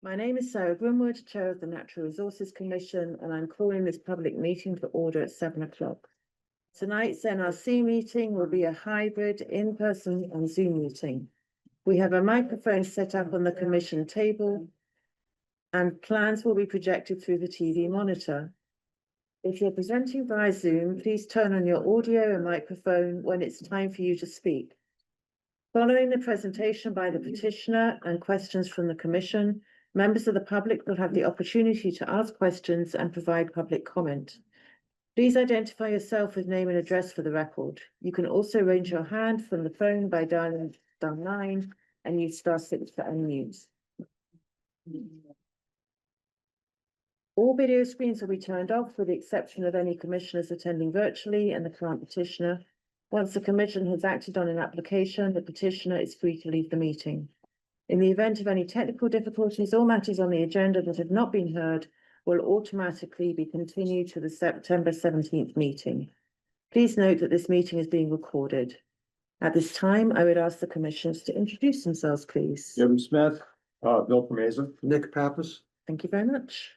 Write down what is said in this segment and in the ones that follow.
My name is Sarah Grimwood, Chair of the Natural Resources Commission, and I'm calling this public meeting to order at 7 o'clock. Tonight's NRC meeting will be a hybrid in-person and Zoom meeting. We have a microphone set up on the commission table, and plans will be projected through the TV monitor. If you're presenting via Zoom, please turn on your audio and microphone when it's time for you to speak. Following the presentation by the petitioner and questions from the commission, members of the public will have the opportunity to ask questions and provide public comment. Please identify yourself with name and address for the record. You can also raise your hand from the phone by dialing star 9 and use star 6 for unmute. All video screens will be turned off with the exception of any commissioners attending virtually and the current petitioner. Once the commission has acted on an application, the petitioner is free to leave the meeting. In the event of any technical difficulties, all matters on the agenda that have not been heard will automatically be continued to the September 17th meeting. Please note that this meeting is being recorded. At this time, I would ask the commissioners to introduce themselves, please. Jim Smith, Bill Promesa. Nick Pappas. Thank you very much.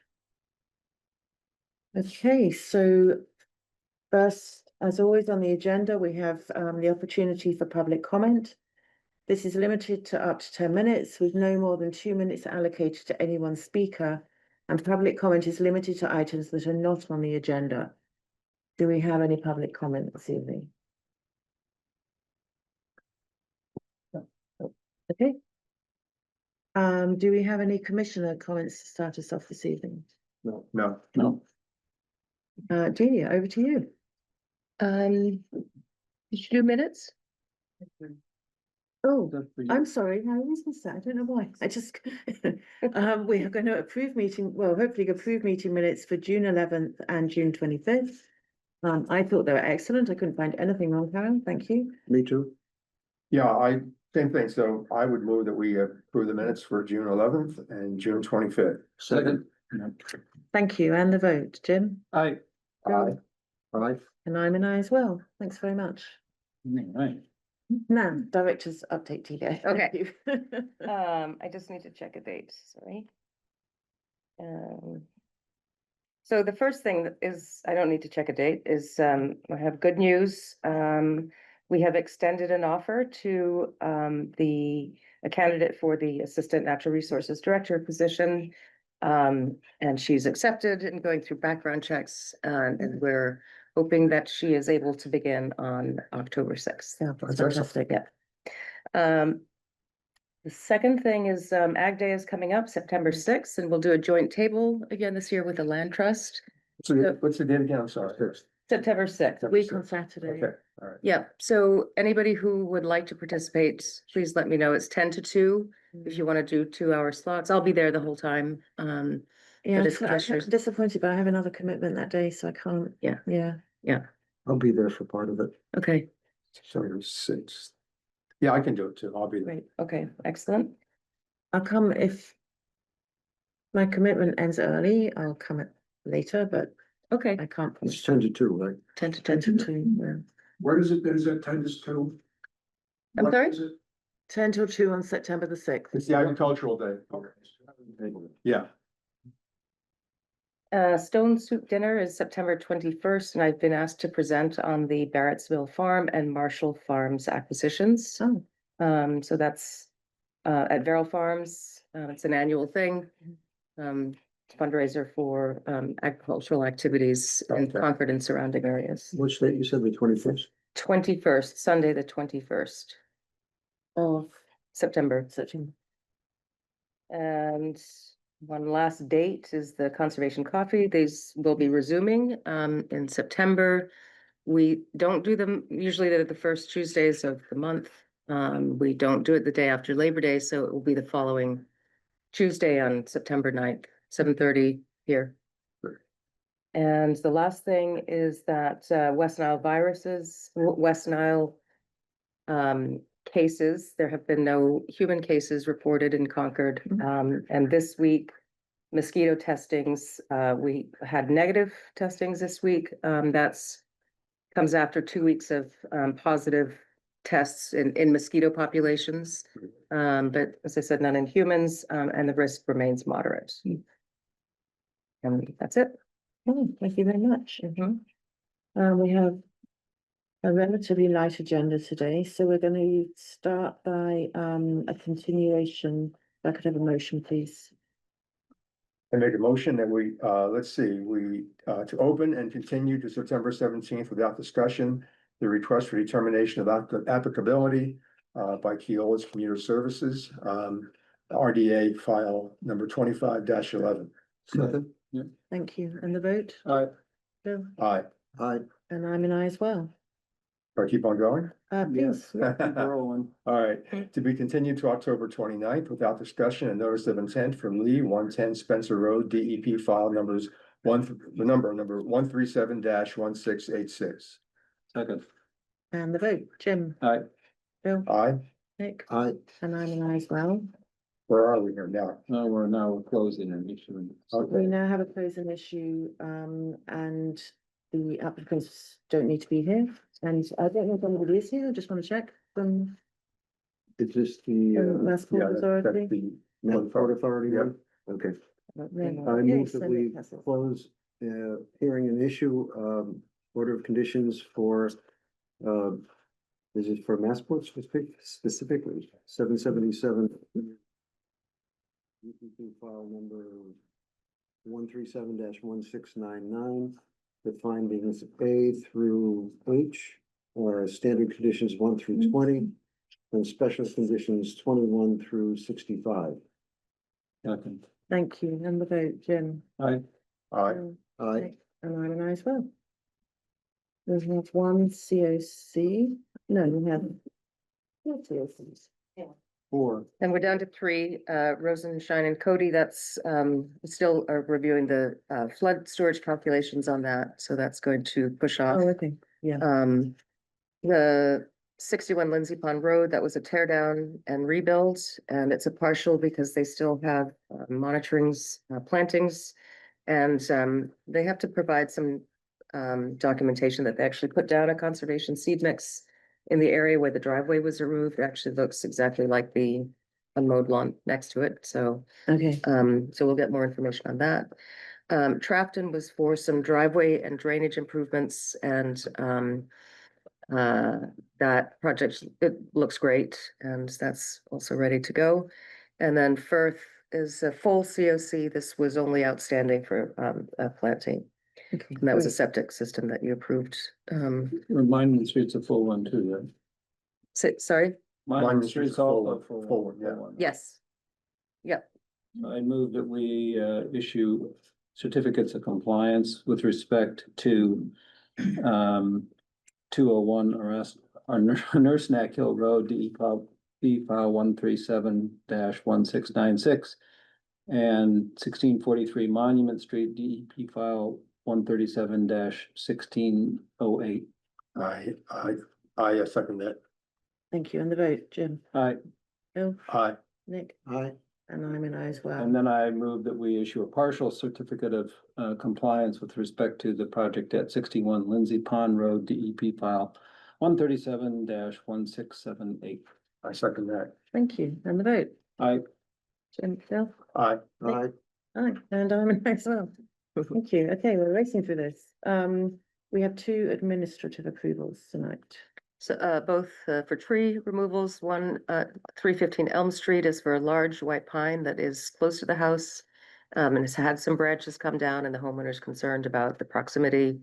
Okay, so first, as always on the agenda, we have the opportunity for public comment. This is limited to up to 10 minutes with no more than 2 minutes allocated to any one speaker, and public comment is limited to items that are not on the agenda. Do we have any public comment this evening? Okay. Do we have any commissioner comments to start us off this evening? No. Delia, over to you. You should do minutes. Oh, I'm sorry. No, I was missed that. I don't know why. I just we are going to approve meeting. Well, hopefully approve meeting minutes for June 11th and June 25th. I thought they were excellent. I couldn't find anything wrong, Karen. Thank you. Me too. Yeah, same thing. So I would move that we approve the minutes for June 11th and June 25th. Second. Thank you. And the vote, Jim? Aye. Aye. And I'm an aye as well. Thanks very much. Right. Now, director's update, TJ. Okay. I just need to check a date, sorry. So the first thing that is, I don't need to check a date, is I have good news. We have extended an offer to a candidate for the Assistant Natural Resources Director position. And she's accepted and going through background checks, and we're hoping that she is able to begin on October 6th. Yeah, that's fantastic. Yeah. The second thing is Ag Day is coming up September 6th, and we'll do a joint table again this year with the Land Trust. So what's the date again? I'm sorry. September 6th. Week on Saturday. Okay, all right. Yeah, so anybody who would like to participate, please let me know. It's 10 to 2. If you want to do 2-hour slots, I'll be there the whole time. Yeah, it's I'm commissioners. disappointed, but I have another commitment that day, so I can't. Yeah. I'll be there for part of it. Okay, September 6th. Yeah, I can do it too. I'll be there. great. Okay, excellent. I'll come if my commitment ends early. I'll come later, but Okay, I can't. It's 10 to 2, right? 10 to 10 10. to 2. Yeah. Where is it? Is it 10 to 2? I'm sorry? 10 till 2 on September the 6th. It's the agricultural day. Okay. Yeah. Stone Soup Dinner is September 21st, and I've been asked to present on the Barrettsville Farm and Marshall Farms acquisitions. So, So that's at Verrill Farms. It's an annual thing. Fundraiser for agricultural activities in Okay. Concord and surrounding areas. Which date? You said the 21st? 21st, Sunday, the 21st of September. September. And one last date is the Conservation Coffee. These will be resuming in September. We don't do them, usually they're the first Tuesdays of the month. We don't do it the day after Labor Day, so it will be the following Tuesday on September 9th, 7:30 here. And the last thing is that West Nile cases, there have been no human cases reported in Concord. And this week, mosquito testings, we had negative testings this week. That's comes after 2 weeks of positive tests in mosquito populations. But as I said, none in humans, and the risk remains moderate. And that's it. Oh, thank you very much. We have a relatively light agenda today, so we're going to start by a continuation. If I could have a motion, please. I make a motion that we, let's see, to open and continue to September 17th without discussion, the request for determination of applicability by Keola's Commuter Services, RDA file number 25-11. Second. Thank you. And the vote? Aye. Bill? Aye. Aye. And I'm an aye as well. Or keep on going? Please. Rolling. All right, to be continued to October 29th without discussion and notice of intent from Lee, 110 Spencer Road, DEP file numbers number 137-1686. Second. And the vote, Jim? Aye. Bill? Aye, Nick? Aye. And I'm an aye as well. where are we here now? No, we're now closing and issuing. We Okay, now have a closing issue, and the applicants don't need to be here. And I don't know if anybody is here, I just want to check from It's just the, Mass yeah, Port that's Authority. Mass Port Authority. Yep. Okay. Yeah, I okay, move so that we Nick has it. close, hearing and issue, order of conditions for, this is for Massport specifically, 777. File number 137-1699, the findings A through H, or standard conditions 1 through 20, and special conditions 21 through 65. Second. Thank you. And the vote, Jim? Aye. aye, Bill, Aye. Nick, and I'm an aye as well. We have one COC. No, we have four COCs. 4. And we're down to 3, Rosenshine and Cody, that's, still reviewing the, flood storage calculations on that, so that's going to push off. Oh, okay, yeah. The 61 Lindsay Pond Road, that was a tear down and rebuild, and it's a partial because they still have monitorings, plantings. And they have to provide some documentation that they actually put down a conservation seed mix in the area where the driveway was removed. It actually looks exactly like the unmowed lawn next to it, so Okay, so we'll get more information on that. Trafton was for some driveway and drainage improvements, and that project, it looks great, and that's also ready to go. And then Firth is a full COC. This was only outstanding for planting, okay. and that was a great. septic system that you approved. Monument Street's a full one too, right? Sorry? Monument Street's also a full one, yeah. Yes. Yep. I move that we issue certificates of compliance with respect to 201 Nurse Neck Hill Road, DE file 137-1696, and 1643 Monument Street, DEP file 137-1608. I second that. Thank you. And the vote, Jim? Aye. Bill? Aye, Nick? Aye. And I'm an aye as well. And then I move that we issue a partial certificate of compliance with respect to the project at 61 Lindsay Pond Road, DEP file 137-1678. I second that. Thank you. And the vote? Aye. Jim, Bill? Aye, Aye. Aye, and I'm an aye as well. Thank you. Okay, we're racing through this. We have 2 administrative approvals tonight. So both for tree removals, one 315 Elm Street is for a large white pine that is close to the house. And has had some branches come down, and the homeowner's concerned about the proximity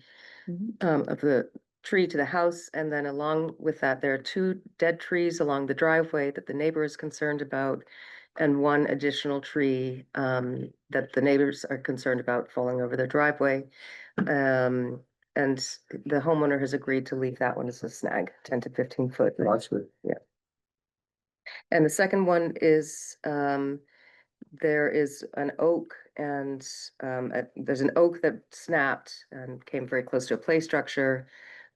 of the tree to the house. And then along with that, there are 2 dead trees along the driveway that the neighbor is concerned about, and 1 additional tree that the neighbors are concerned about falling over their driveway. And the homeowner has agreed to leave that one as a snag, 10 to 15 foot. that's good. And the second one is, there is an oak, and there's an oak that snapped and came very close to a play structure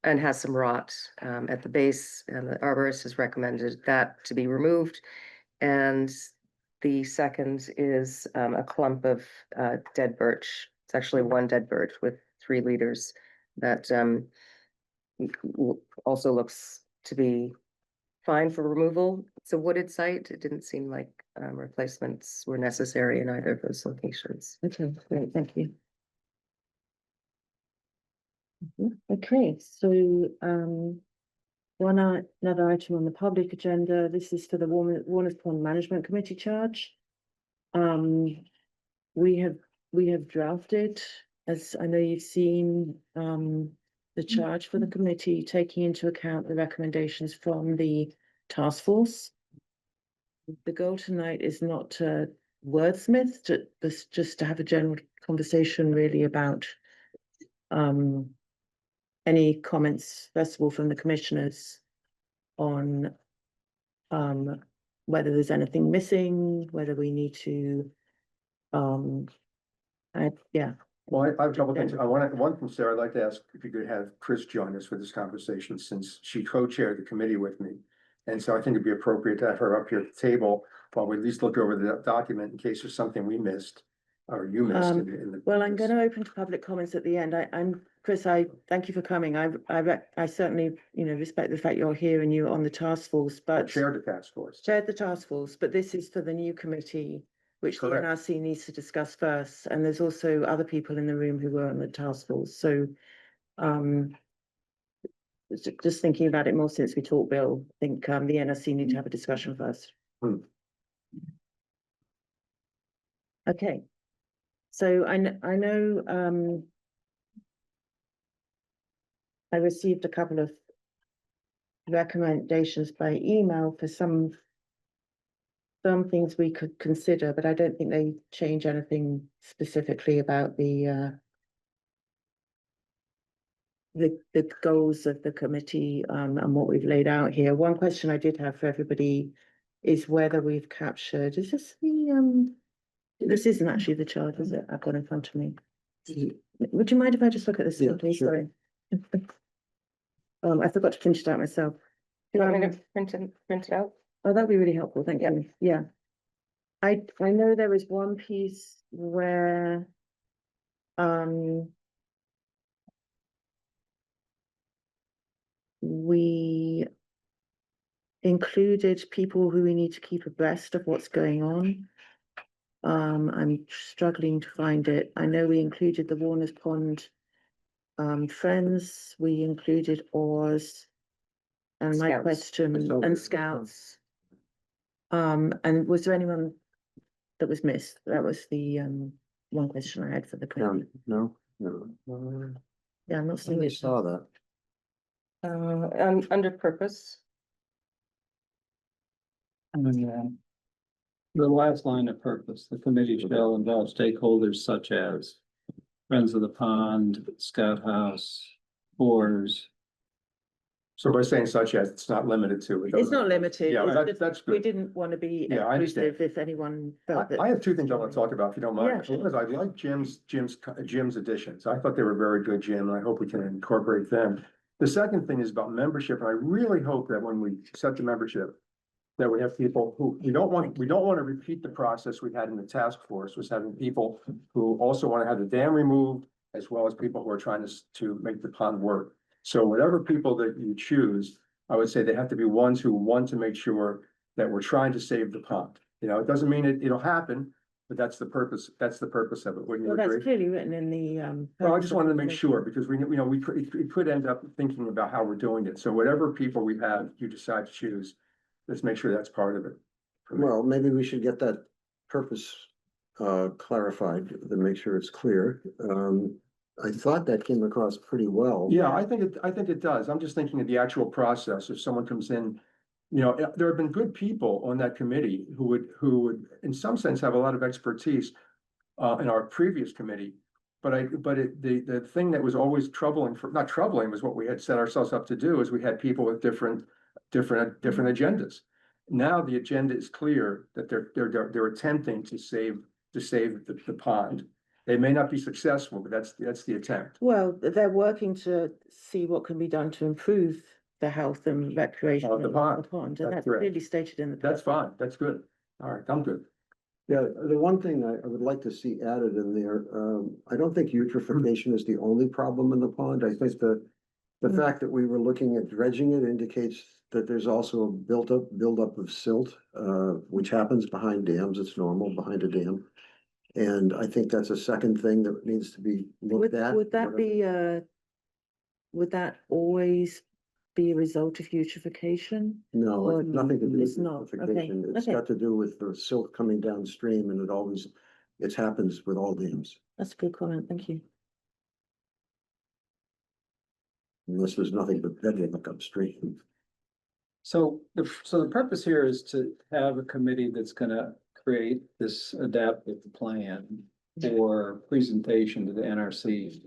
and has some rot at the base, and the arborist has recommended that to be removed. And the second is a clump of dead birch. It's actually 1 dead birch with 3 leaders that also looks to be fine for removal. It's a wooded site. It didn't seem like replacements were necessary in either of those locations. Okay, great, thank you. Okay, so, another item on the public agenda, this is for the Warner's Pond Management Committee charge. We have drafted, as I know you've seen, the charge for the committee, taking into account the recommendations from the task force. The goal tonight is not to wordsmith, just to have a general conversation really about any comments, first of all, from the commissioners on whether there's anything missing, whether we need to yeah. Well, I have a couple things. One from Sarah, I'd like to ask if you could have Chris join us for this conversation, since she co-chaired the committee with me. And so I think it'd be appropriate to have her up here at the table while we at least look over the document in case there's something we missed or you missed. In the. Well, I'm going to open to public comments at the end. Chris, I thank you for coming. I certainly, respect the fact you're here and you're on the task force, but Chaired the task force. Chaired the task force, but this is for the new committee, which the Correct. NRC needs to discuss first. And there's also other people in the room who were on the task force. So, just thinking about it more since we talked, Bill, I think the NRC need to have a discussion first. Okay. So I know I received a couple of recommendations by email for some things we could consider, but I don't think they change anything specifically about the goals of the committee and what we've laid out here. One question I did have for everybody is whether we've captured, is this this isn't actually the chart, is it? I've got in front of me. Would you mind if I just look at this, Yeah, please? sure. Sorry. I forgot to print it out myself. Do you want me to print it out? Oh, that'd be really helpful, thank Yeah. you. Yeah. I know there is one piece where we included people who we need to keep abreast of what's going on. I'm struggling to find it. I know we included the Warner's Pond Friends, we included Oars, and my Scouts. question, and Scouts. And was there anyone that was missed? That was the one question I had for the committee. No. Yeah, I'm not seeing I it. saw that. Under purpose. The last line of purpose, the committee shall involve stakeholders such as Friends of the Pond, Scout House, Oars. So by saying such as, it's not limited to. It's not limited. Yeah, it's just that's we good. didn't want to be Yeah, I understand. exclusive if anyone felt that. I have two things I want to talk about, if you don't mind. Yeah, sure. Because I like Jim's additions. I thought they were very good, Jim, and I hope we can incorporate them. The second thing is about membership, and I really hope that when we set the membership, that we have people who, we don't want to repeat the process we had in the task force, was having people who also want to have the dam removed, as well as people who are trying to make the pond work. So whatever people that you choose, I would say they have to be ones who want to make sure that we're trying to save the pond. It doesn't mean it'll happen, but that's the purpose of it. Wouldn't you Well, that's agree? clearly written in the. Well, I just wanted to make sure, because we could end up thinking about how we're doing it. So whatever people we have, you decide to choose, let's make sure that's part of it. Well, maybe we should get that purpose clarified to make sure it's clear. I thought that came across pretty well. Yeah, I think it does. I'm just thinking of the actual process. If someone comes in, there have been good people on that committee who would, in some sense, have a lot of expertise in our previous committee. The thing that was always not troubling was what we had set ourselves up to do, is we had people with different agendas. Now the agenda is clear that they're attempting to save the pond. They may not be successful, but that's the attempt. Well, they're working to see what can be done to improve the health and recreation Of the pond. and That's that's correct. clearly stated in the. That's fine. That's good. All right, I'm good. Yeah, the one thing I would like to see added in there, I don't think eutrophication is the only problem in the pond. I think the The Mm. fact that we were looking at dredging it indicates that there's also a buildup of silt, which happens behind dams. It's normal behind a dam. And I think that's a second thing that needs to be looked at. Would that be, would that always be a result of eutrophication? No, or it's nothing to do with it's not? Okay, eutrophication. It's okay. got to do with the silt coming downstream, and it happens with all dams, That's a good comment, thank you. unless there's nothing but bedrock upstream. So the purpose here is to have a committee that's gonna create this adaptive plan for presentation to the NRC.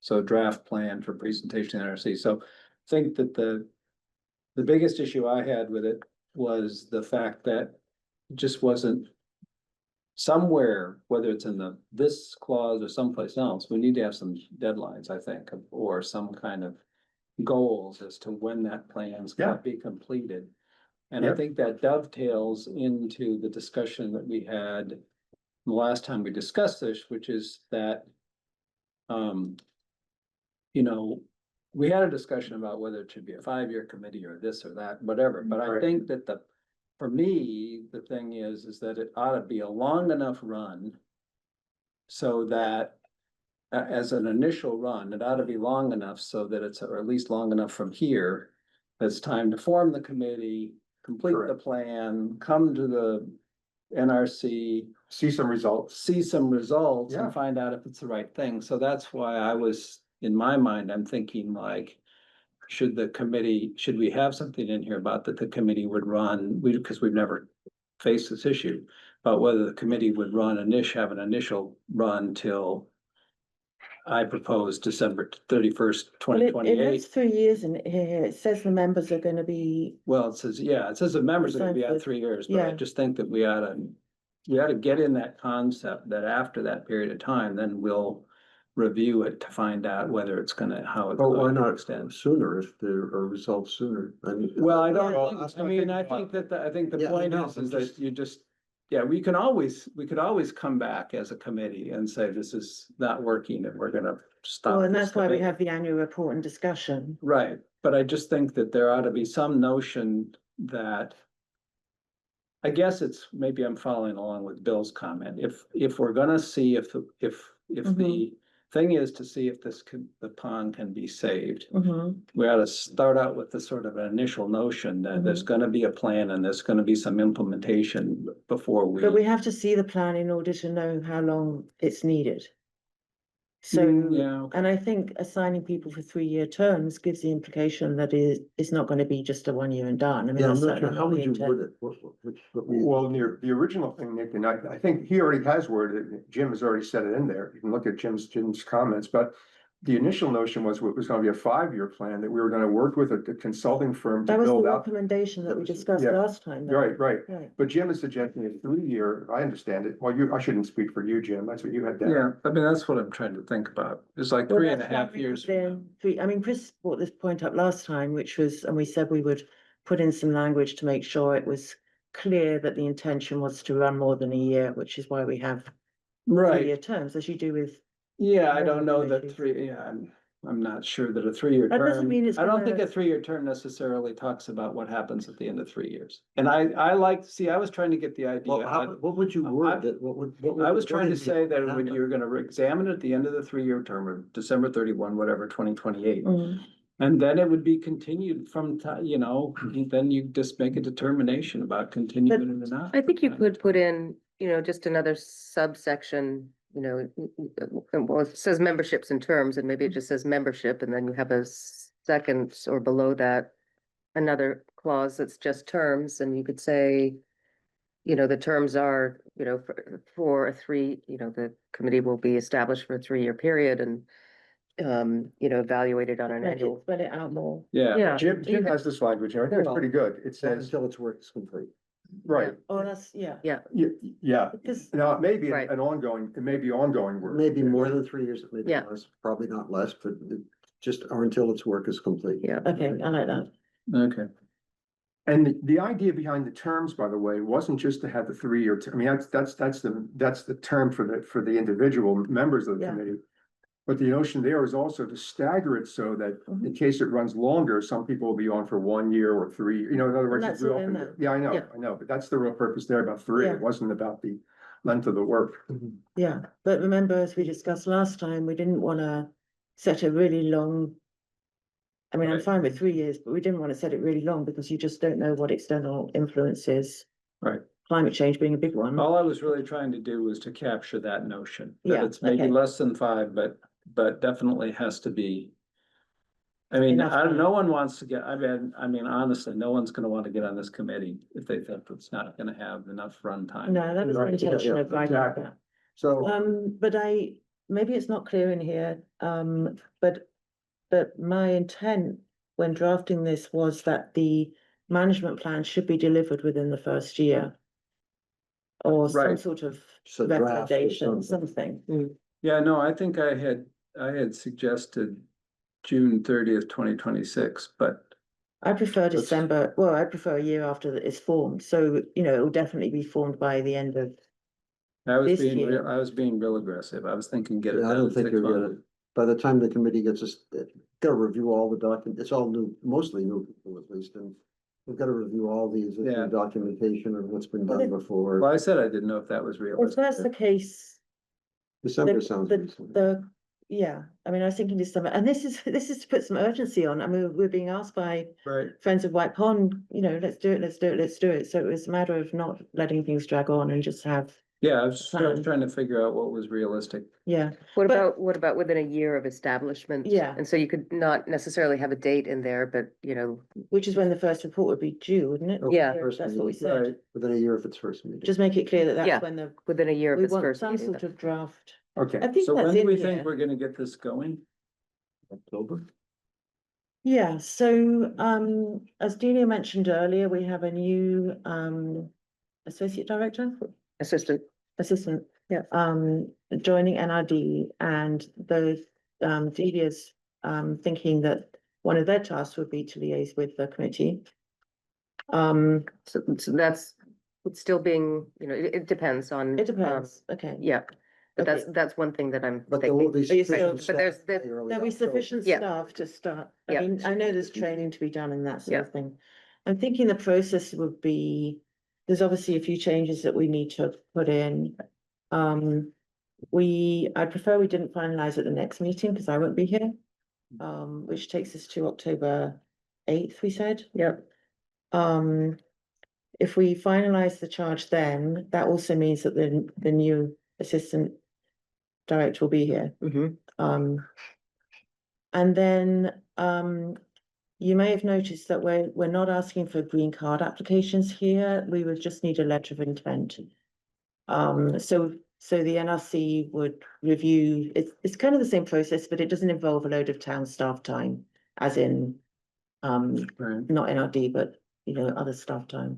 So draft plan for presentation to the NRC. So I think that the biggest issue I had with it was the fact that it just wasn't somewhere, whether it's in this clause or someplace else, we need to have some deadlines, I think, or some kind of goals as to when that plan's Yeah. gonna be completed. And I Yep. think that dovetails into the discussion that we had the last time we discussed this, which is that, you know, we had a discussion about whether it should be a 5-year committee or this or that, whatever, but I Right. think that for me, the thing is that it ought to be a long enough run so that as an initial run, it ought to be long enough so that it's, or at least long enough from here, it's time to form the committee, complete the Correct. plan, come to the NRC, See some results. see some results Yeah. and find out if it's the right thing. So that's why I was, in my mind, I'm thinking like, should we have something in here about that the committee would run, because we've never faced this issue, about whether the committee would have an initial run till I propose December 31st, Well, twenty it has twenty-eight. 3 years in here, it says the members are gonna be, Well, it says the members are gonna be out December, 3 years, but I yeah. just think that we ought to get in that concept that after that period of time, then we'll review it to find out whether it's gonna, how it's But why going to not extend. sooner if there are results sooner? I mean, Well, I Yeah. don't, Well, think- that's I what I mean, think I about. think that, I think the Yeah, I point know, is I'm that just- you just, yeah, we could always come back as a committee and say, this is not working and we're gonna stop. well, and this that's why we committee. have the annual report and discussion. Right, but I just think that there ought to be some notion that. I guess maybe I'm following along with Bill's comment. If we're gonna see if the thing is to see if the pond can be saved. We ought to start out with the sort of an initial notion that there's gonna be a plan and there's gonna be some implementation before But we have to see the plan in order to know how long it's needed. So, Yeah, okay. and I think assigning people for 3-year terms gives the implication that it's not gonna be just a 1 year and done. I mean, Yeah, I'm that's not sure, certainly how not the would you intent. word it? Well, the original thing, Nick, and I think he already has worded it, Jim has already said it in there, you can look at Jim's comments, but. The initial notion was it was gonna be a 5-year plan, that we were gonna work with a consulting firm to That was the build out. recommendation that we discussed Yeah. last time. though. Right, right, Right. but Jim is suggesting a 3-year, I understand it, well, I shouldn't speak for you, Jim, that's what you had down. Yeah, I mean, that's what I'm trying to think about. It's like Well, 3.5 that's why we years. put in I mean, Chris brought this point up last time, which was, and we said we would put in some language to make sure it was clear that the intention was to run more than a year, which is why we have 3-year Right, terms, as you do with. yeah, I More don't know that committees. I'm not sure that a 3-year That doesn't term, mean it's I don't think gonna- a 3-year term necessarily talks about what happens at the end of 3 years. And I was trying to get the idea. Well, what would you word that? What would I was the trying to wording say be? that when you're gonna examine at the end of the 3-year term, or December 31, whatever, 2028. Mm. And then it would be continued from, then you just make a determination about continuing it or not. I think you could put in, just another subsection, well, it says memberships and terms, and maybe it just says membership, and then you have a second or below that, another clause that's just terms, and you could say, the terms are, for a the committee will be established for a 3-year period and, evaluated on an Make it, annual. spread it out more. Yeah, Yeah. Jim has this language, and I think it's pretty good, it says, Until its work is complete. right, Oh, that's, yeah. yeah, Because now, it may be Right. it may be ongoing work. Maybe more than 3 years, maybe Yeah. less, probably not less, but or until its work is complete. Yeah. Okay, I like that. okay. And the idea behind the terms, by the way, wasn't just to have the 3-year, I mean, that's the term for the individual members of the Yeah. committee. But the notion there is also to stagger it so that in case it runs longer, some people will be on for 1 year or 3, in other words. that's we all in often- there. Yeah, Yeah. I know, but that's the real purpose there about 3. Yeah. It wasn't about the length of the work. Yeah, but remember, as we discussed last time, we didn't wanna set a really long. I mean, I'm Right. fine with 3 years, but we didn't want to set it really long because you just don't know what external influences. Right. Climate change being a big one. All I was really trying to do was to capture that notion, that Yeah, it's maybe okay. less than 5, but definitely has to be. I mean, Enough time. no one wants to get, I mean, honestly, no one's gonna want to get on this committee if they think it's not gonna have enough runtime. No, that was the Right, intention yeah, of writing exactly. that. So, But maybe it's not clear in here, but my intent when drafting this was that the management plan should be delivered within the first year. Or some Right. sort of So draft or recommendation, something. something. Yeah, no, I think I had suggested June 30th, 2026, but I prefer December, well, I prefer a year after that it's formed, so, it will definitely be formed by the end of. I was This being, year. I was being real aggressive. I was thinking get it Yeah, I done don't in think 6 you're months. gonna, by the time the committee gets us, gotta review all the documents, it's all new, mostly new people at least, and we've gotta review all the existing Yeah. documentation of what's been Well, done if- before. Well, I said I didn't know if that was If realistic. that's the case, December the, sounds the, reasonable. yeah, I mean, I was thinking December, and this is to put some urgency on. I mean, we're being asked by Right. Friends of White Pond, let's do it, let's do it, let's do it. So it was a matter of not letting things drag on and just have, Yeah, I was Plan. trying to figure out what was realistic. yeah, What But- what about within a year of establishment? Yeah. And so you could not necessarily have a date in there, but which is when the first report would be due, wouldn't it? Oh, Yeah. first That's what we meeting, said. Right. Within a year if it's first meeting. Just make it clear that Yeah. that's when within a year of we its want first some meeting. sort of draft. I okay, think So when that's do in we here. think we're gonna get this going? October. Yeah, so as Delia mentioned earlier, we have a new associate director, Assistant. assistant. Yeah. Joining NRD, and those Delia's thinking that one of their tasks would be to liaise with the committee. So that's it's still being, it depends on. It depends, okay. Yeah, but Okay. that's one thing that I'm But there will thinking. be. Are you sufficient still- but there's- staff there- early There'll be October. sufficient Yeah. staff to start. I Yeah. mean, I know there's training to be done and that sort Yeah. of thing. I'm thinking the process would be, there's obviously a few changes that we need to put in. I prefer we didn't finalize at the next meeting because I won't be here. Which takes us to October 8th, we said. Yep. If we finalize the charge then, that also means that the new assistant director will be here. Mhm. And then, you may have noticed that we're not asking for green card applications here. We would just need a letter of intent. So the NRC would review, it's kind of the same process, but it doesn't involve a load of town staff time, as in, Right. not NRD, but, other staff time.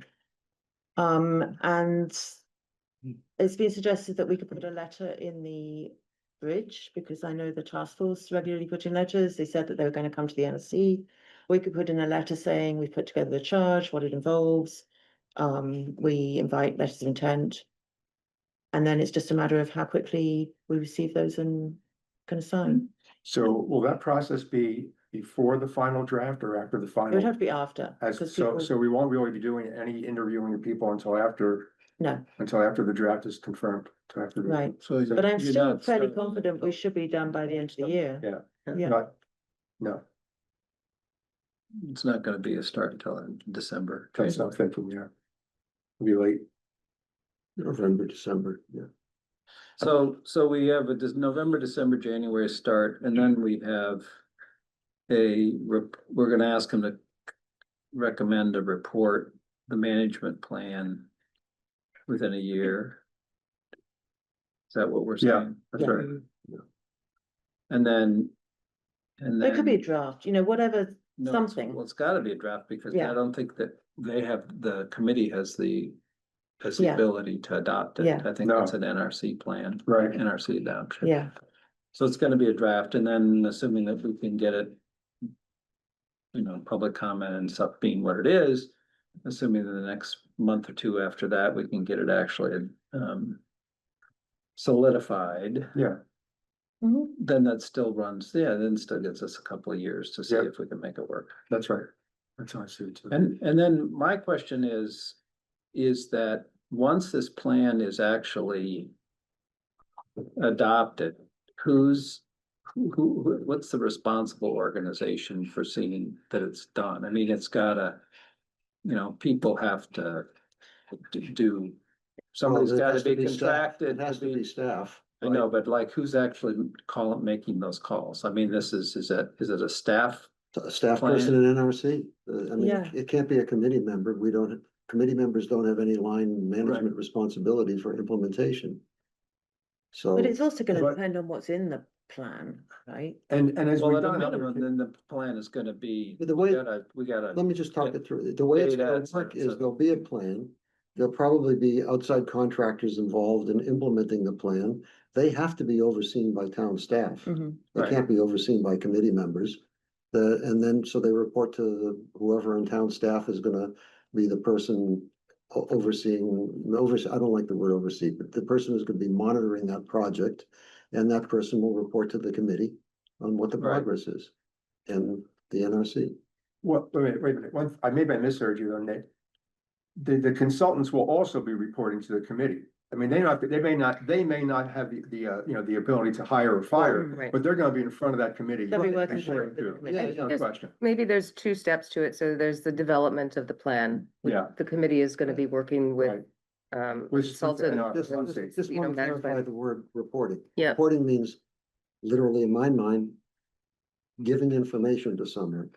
And it's been suggested that we could put a letter in the bridge, because I know the task force regularly put in letters. They said that they were going to come to the NRC. We could put in a letter saying we've put together the charge, what it involves. We invite letters of intent. And then it's just a matter of how quickly we receive those and can assign. so will that process be before the final draft or after the It would final? have to be after. As, because so, people- so we won't really be doing any interviewing of people until after No, the draft is confirmed. Until after the- right. So But I'm you're still not fairly starting- confident we should be done by the end of the year. Yeah. Yeah. Not, no, It's not gonna be a start until December. that's not thinking, yeah. It'll be late. November, December, yeah. So we have a November, December, January start, and then we have we're gonna ask them to recommend a report, the management plan within a year. Is that what we're Yeah, saying? that's right. And then. It could be a draft, whatever, No, something. Well, it's gotta be a draft because Yeah. I don't think that the committee has the Yeah. ability to adopt it. Yeah. I think No. that's an NRC plan. Right. NRC adoption. Yeah, So it's gonna be a draft, and then assuming that we can get it. Public comment and stuff being what it is, assuming that the next month or two after that, we can get it actually solidified. Yeah, then that still runs, then still gives us a couple of years to see Yeah. if we can make it work. That's right. That's how I see it too. And then my question is that once this plan is actually adopted, what's the responsible organization for seeing that it's done? I mean, it's gotta, people have to do, somebody's Well, it gotta has to be staff. contracted It has to be staff. I know, but like, who's actually making those calls? I mean, is it a staff? A staff plan. person in NRC. I mean, Yeah. it can't be a committee member. Committee members don't have any line management responsibility for implementation. So. But it's also gonna But- depend on what's in the plan, right? And as Well, we've at a done. minimum, then the plan is gonna be, But the way- we gotta. Let me just talk it through. The way it's Data, gonna et cetera, work et is cetera. there'll be a plan. There'll probably be outside contractors involved in implementing the plan. They have to be overseen by town staff. Mhm. They Right. can't be overseen by committee members. And then, so they report to whoever on town staff is gonna be the person overseeing, I don't like the word oversee, but the person who's gonna be monitoring that project. And that person will report to the committee on what the Right. progress is and the NRC. Well, wait a minute, maybe I misheard you on that. The consultants will also be reporting to the committee. I mean, they may not have the ability to hire or fire, Right. but they're gonna be in front of that committee. They'll be working reporting for the to. committee. Yeah, no Yes. question. Maybe there's two steps to it. So there's the development of the plan. Yeah. The committee is gonna be working with, With consultant. Just you know, want to managed by- clarify the word reporting. Yeah. Reporting means literally in my mind, giving information to someone.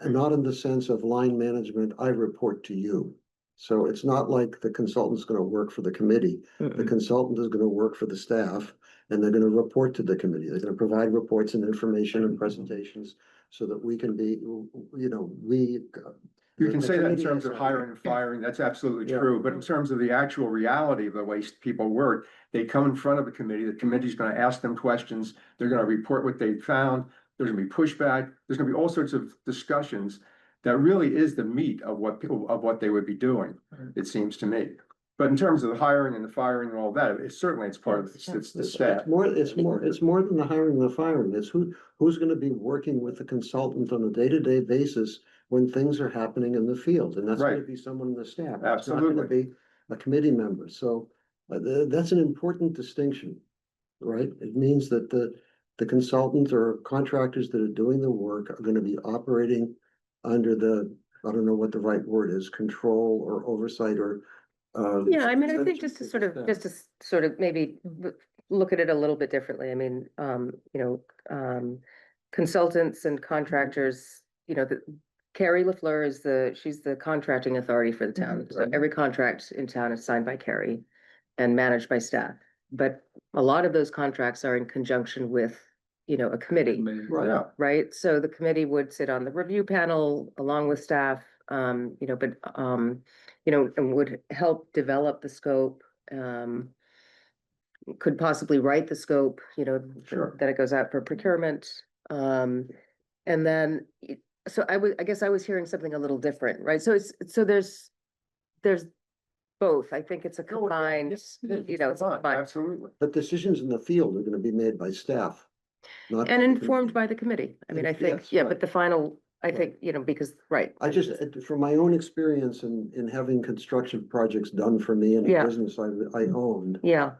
And not in the sense of line management, I report to you. So it's not like the consultant's gonna work for the committee. The consultant is gonna work for the staff and they're gonna report to the committee. They're gonna provide reports and information and presentations so that we can be, we. You can the say that in committee terms is of hiring and firing, that's absolutely Yeah. true, but in terms of the actual reality of the way people work, they come in front of the committee's gonna ask them questions, they're gonna report what they found, there's gonna be pushback, there's gonna be all sorts of discussions. That really is the meat of what they would be doing, it seems to me. But in terms of the hiring and the firing and all that, it's part of, it's the staff. It's more than the hiring and the firing. It's who's gonna be working with the consultant on a day-to-day basis when things are happening in the field, and that's gonna Right. be someone in the staff. It's Absolutely. not gonna be a committee member, so that's an important distinction, right? It means that the consultants or contractors that are doing the work are gonna be operating under I don't know what the right word is, control or oversight or. Yeah, I mean, I think just to sort of maybe look at it a little bit differently. I mean, consultants and contractors, Carrie LaFleur she's the contracting authority for the town. So every contract in town is signed by Carrie and managed by staff. But a lot of those contracts are in conjunction with, a committee. Yeah, Right, so the committee would sit on the review panel along with staff, and would help develop the scope. Could possibly write the scope, Sure. that it goes out for procurement. And then, so I guess I was hearing something a little different, right? So there's both. I think it's a combined, it's combined. absolutely. But decisions in the field are gonna be made by staff. Not. And informed by the committee. I mean, I think, Yes, yeah, right. but the final, I think, because, right. I just, from my own experience in having construction projects done for me in a Yeah. business I owned, Yeah,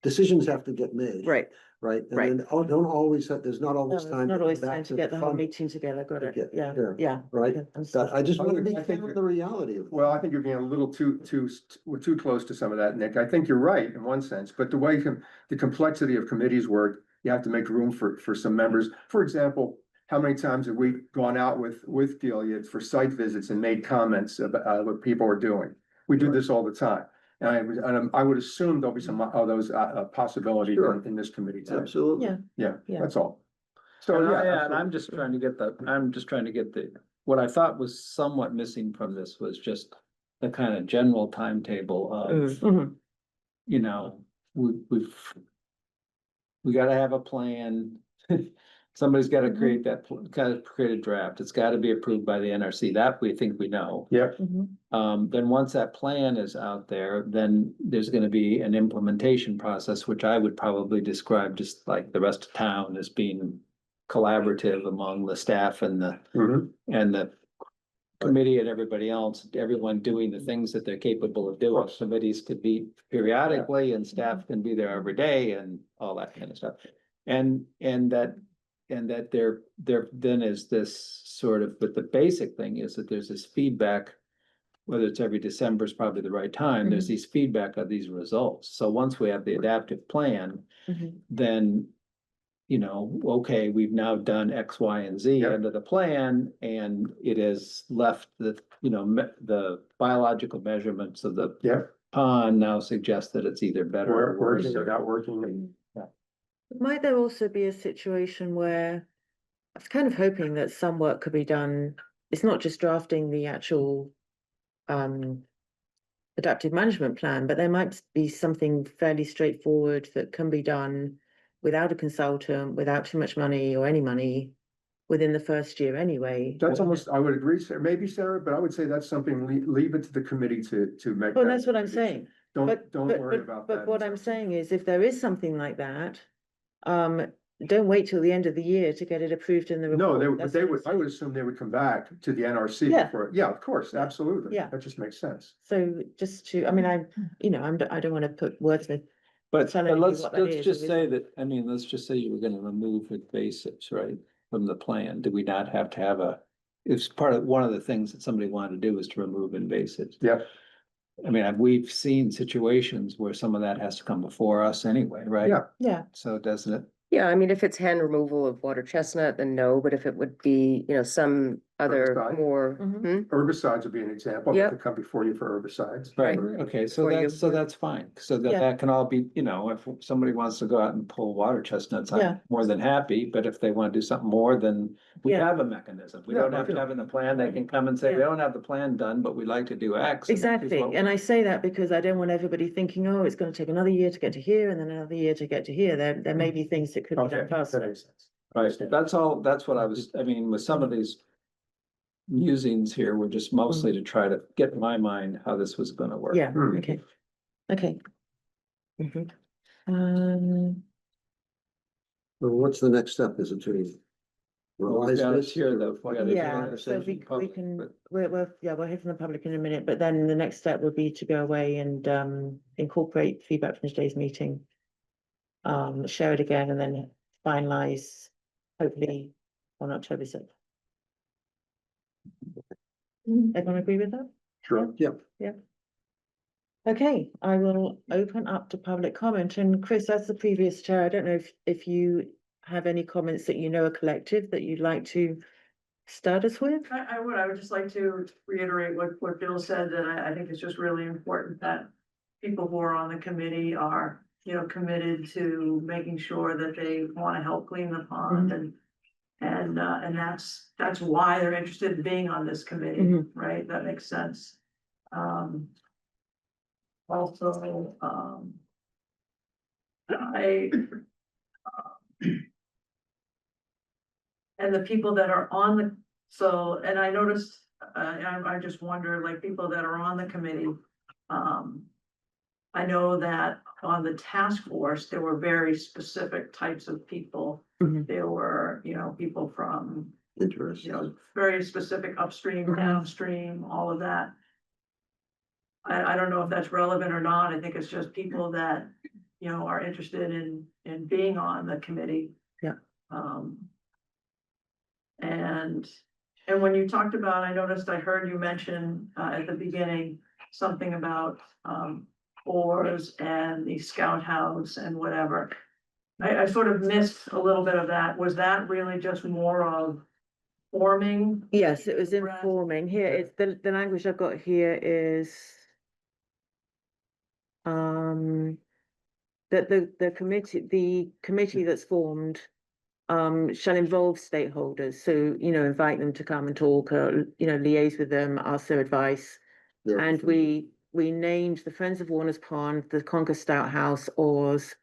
decisions have to get made. right. Right, Right. and then, don't always, there's not No, always it's time. not to always come back time to get the whole fund, meeting together, got to it, get yeah, there, yeah. Right, Okay, understood. I just want to be I think clear with the reality of. Well, I think you're being a little we're too close to some of that, Nick. I think you're right in one sense, but the way the complexity of committees work, you have to make room for some members. For example, how many times have we gone out with Gilead for site visits and made comments about what people are doing? We do this all the time. And I would assume there'll be some of those possibilities Sure. in this committee too. Absolutely. Yeah. Yeah, Yeah. that's all. So, And yeah. and absolutely. I'm just trying to get what I thought was somewhat missing from this was just the kind of general timetable of, Mhm. we gotta have a plan. Somebody's gotta Mhm. create that, gotta create a draft. It's gotta be approved by the NRC. That we think we know. Yeah, Then once that plan is out there, then there's gonna be an implementation process, which I would probably describe just like the rest of town as being collaborative among the staff and mhm, the committee and everybody else, everyone doing the things that they're capable of doing. Committees could be periodically and staff can be there every day and all that kind of stuff. And that there then is this sort of, but the basic thing is that there's this feedback. Whether it's every December is probably the right time, there's Mhm. these feedback of these results. So once we have the adaptive plan, Mhm. then. You know, okay, we've now done X, Y, and Z Yep. under the plan, and it has left the, the biological measurements of the yeah, pond now suggest that it's either better or worse. working or not working. Might there also be a situation where I was kind of hoping that some work could be done? It's not just drafting the actual adaptive management plan, but there might be something fairly straightforward that can be done without a consultant, without too much money or any money within the first year anyway. That's almost, I would agree, Sarah, maybe Sarah, but I would say that's something, leave it to the committee to make. Well, that that's what I'm decision. saying. Don't worry about that. But what I'm saying is if there is something like that, don't wait till the end of the year to get it approved in the No, report. but they would, I would assume they would come back to the NRC Yeah. for, yeah, of course, Yeah. absolutely. Yeah. That just makes sense. So just to, I mean, I don't want to put words in. But Telling you let's what that is, just it say isn't. that, I mean, let's just say you were gonna remove invasives, right, from the plan. Do we not have to have it's part of, one of the things that somebody wanted to do is to remove invasives. Yeah, I mean, we've seen situations where some of that has to come before us anyway, right? Yeah. Yeah, So doesn't it? Yeah, I mean, if it's hand removal of water chestnut, then no, but if it would be, some other Herbicide? more. Mhm. herbicides would be an example. That Yep. could come before you for herbicides. Right, Right. okay, so For you. that's fine, so Yeah. that can all be, if somebody wants to go out and pull water chestnuts, Yeah. I'm more than happy, but if they want to do something more, then we Yeah. have a mechanism. We Yeah, don't have to okay. have in the plan, they can come and say, we Yeah. don't have the plan done, but we'd like to do X. and this is exactly. what- And I say that because I don't want everybody thinking, oh, it's going to take another year to get to here and then another year to get to here. There may be things that could be Okay, done that faster. makes sense. Right, that's all, that's what I was, I mean, with some of these musings here, were just mostly to try to get in my mind how this was gonna work. Yeah, Hmm. okay. Okay. Mhm. So what's the next step? Is it to Well, we've revise got it this? here, or though. what? We got it Yeah, here. so we Public, can, but- we're hearing from the public in a minute, but then the next step would be to go away and incorporate feedback from today's meeting. Share it again and then finalize, hopefully on October 6th. Everyone agree with that? Sure. Yeah, Okay, I will open up to public comment, and Chris, as the previous chair, I don't know if you have any comments that you know are collective that you'd like to start us with? I would just like to reiterate what Bill said, that I think it's just really important that people who are on the committee are, committed to making sure that they want to help clean the pond and that's why they're interested in being on this committee, Mhm. right? That makes sense. Also, and the people that are on and I noticed, I just wonder, like, people that are on the committee. I know that on the task force, there were very specific types of people. Mhm. There were, people from, interesting. very specific upstream, Mhm. downstream, all of that. I don't know if that's relevant or not. I think it's just people that, are interested in being on the committee. Yeah. And when you talked about, I noticed, I heard you mention, at the beginning, something about, oars and the scout house and whatever. I sort of missed a little bit of that. Was that really just more of forming? Yes, it was Right. informing. Here, it's the language I've got here is that the committee that's formed shall involve stakeholders. So, invite them to come and talk, liaise with them, ask their advice. And we named the Friends of Warner's Pond, the Concord Stout House, oars,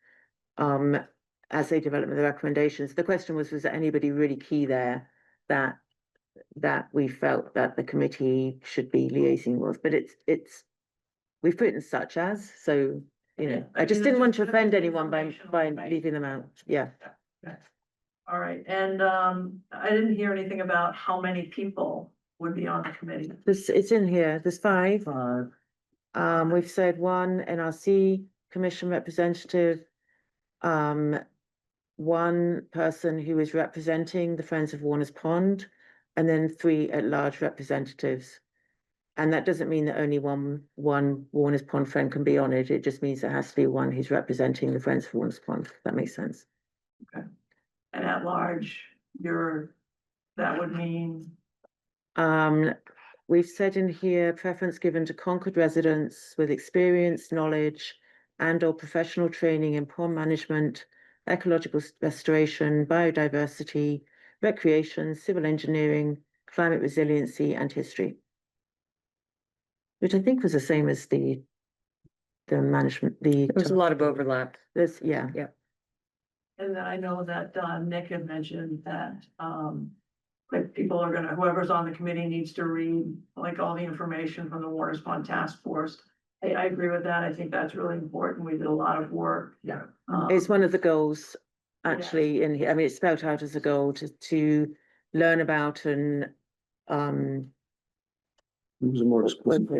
as they develop the recommendations. The question was there anybody really key there that we felt that the committee should be liaising with? But we've put in such as, so, you know, I just didn't want to offend anyone by leaving them out. Yeah. All right, and I didn't hear anything about how many people would be on the committee. It's in here. There's 5. We've said 1 NRC commission representative, 1 person who is representing the Friends of Warner's Pond, and then 3 at-large representatives. And that doesn't mean that only one Warner's Pond friend can be on it. It just means there has to be 1 who's representing the Friends of Warner's Pond. If that makes sense. Okay. And at large, that would mean, We've said in here, preference given to Concord residents with experience, knowledge, and/or professional training in pond management, ecological restoration, biodiversity, recreation, civil engineering, climate resiliency, and history. Which I think was the same as the management, There's a lot of overlap. This, yeah. and then I know that Nick had mentioned that, like people are gonna, whoever's on the committee needs to read like all the information from the Warner's Pond Task Force. I agree with that. I think that's really important. We did a lot of work. Yeah. It's one of the goals, actually, in here. I mean, it's spelled out as a goal to learn about and, It was a more explicit.